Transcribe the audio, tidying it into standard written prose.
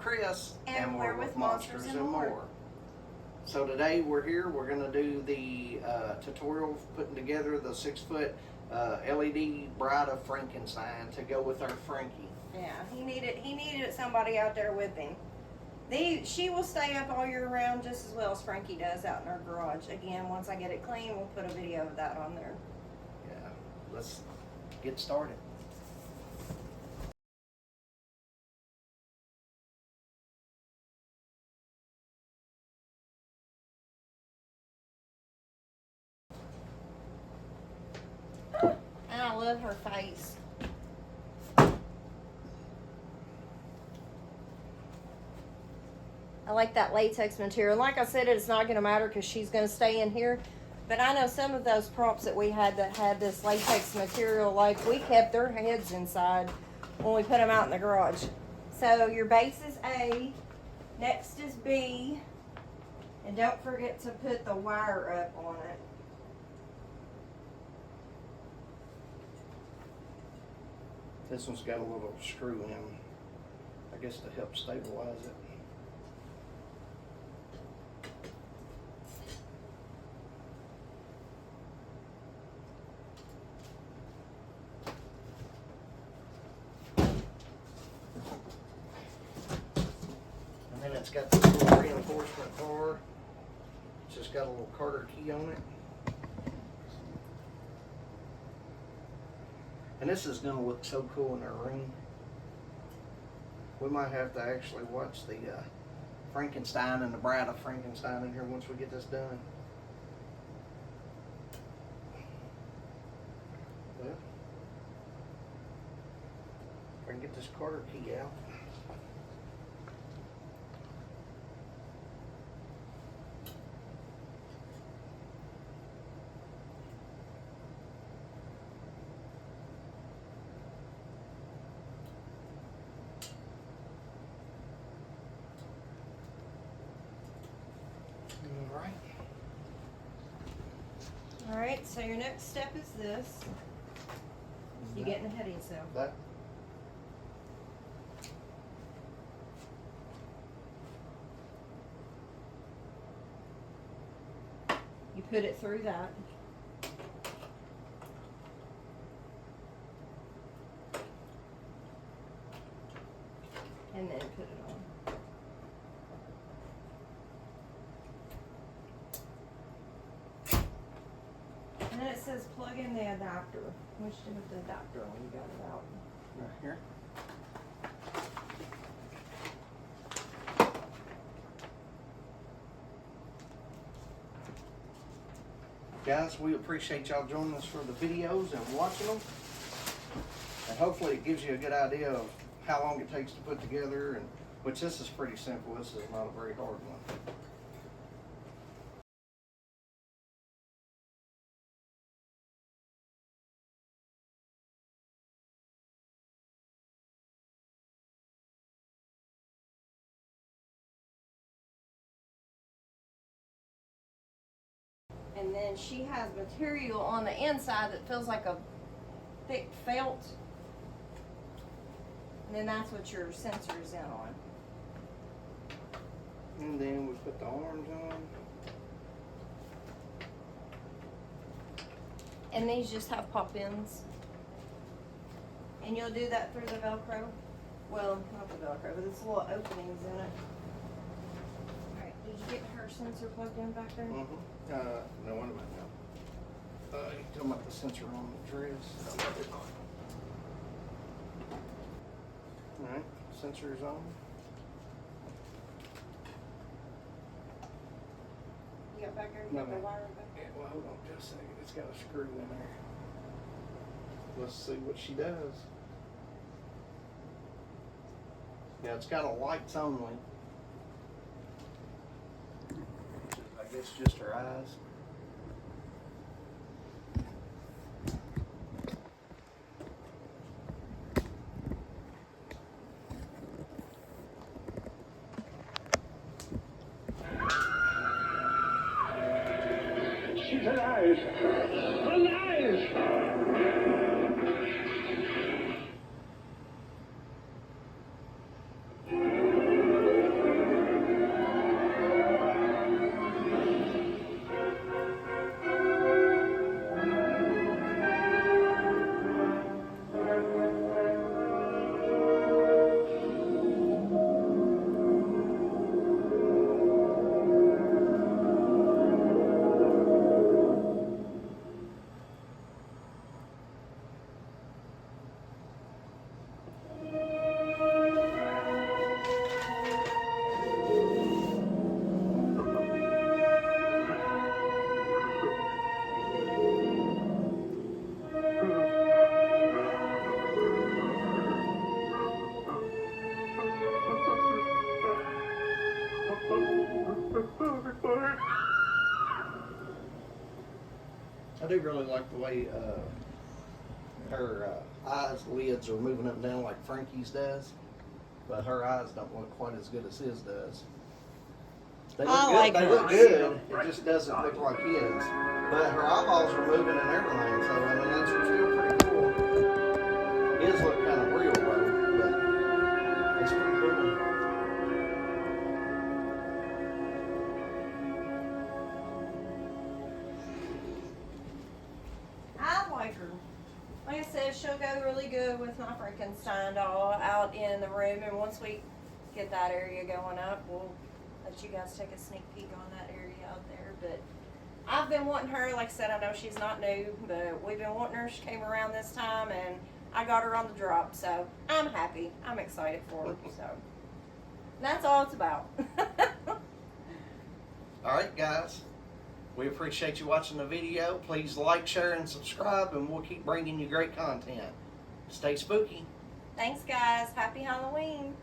Chris, and we're with Monsters and More. So today we're here, we're going to do the tutorial putting together the 6-foot LED Bride of Frankenstein to go with our Frankie. Yeah, he needed somebody out there with him. She will stay up all year round just as well as Frankie does out in our garage. Again, once I get it clean, we'll put a video of that on there. Yeah, let's get started. And I love her face. I like that latex material. Like I said, it's not going to matter because she's going to stay in here. But I know some of those props that we had that had this latex material, like we kept their heads inside when we put them out in the garage. So your base is A, next is B, and don't forget to put the wire up on it. This one's got a little screw in, I guess to help stabilize it. And then it's got this little reinforcement bar. It's just got a little Carter key on it. And this is going to look so cool in our room. We might have to actually watch the Frankenstein and the Bride of Frankenstein in here once we get this done. Well, if I can get this Carter key out. Alright, so your next step is this. You're getting ahead of yourself. That. You put it through that. And then put it on. And then it says plug in the adapter. Which do with the adapter when you got it out? Right here. Guys, we appreciate y'all joining us for the videos and watching them. And hopefully it gives you a good idea of how long it takes to put together, and which this is pretty simple. This is not a very hard one. And then she has material on the inside that feels like a thick felt. And then that's what your sensor is in on. And then we put the arms on. And these just have pop-ins. And you'll do that through the Velcro. Well, not the Velcro, but there's little openings in it. Alright, did you get her sensor plugged in back there? Mm-hmm. No, wait a minute now. You're talking about the sensor on the dress. Alright, sensor is on. You got back there? You got the wire back there? Yeah, well, hold on just a second. It's got a screw in there. Let's see what she does. Yeah, it's got a lights only. I guess just her eyes. She's alive! Alive! do really like the way her eyes lids are moving up and down like Frankie's does, but her eyes don't look quite as good as his does. They look I good. like They her. look good. It just doesn't look like his. But her eyeballs are moving and everything, so I mean that's still pretty cool. His look kind of real though, but it's pretty cool. I like her. Like I said, she'll go really good with my Frankenstein doll out in the room, and once we get that area going up, we'll let you guys take a sneak peek on that area out there. But I've been wanting her, like I said, I know she's not new, but we've been wanting her. She came around this time, and I got her on the drop, so I'm happy. I'm excited for her, so that's all it's about. All right, guys. We appreciate you watching the video. Please like, share, and subscribe, and we'll keep bringing you great content. Stay spooky. Thanks, guys. Happy Halloween.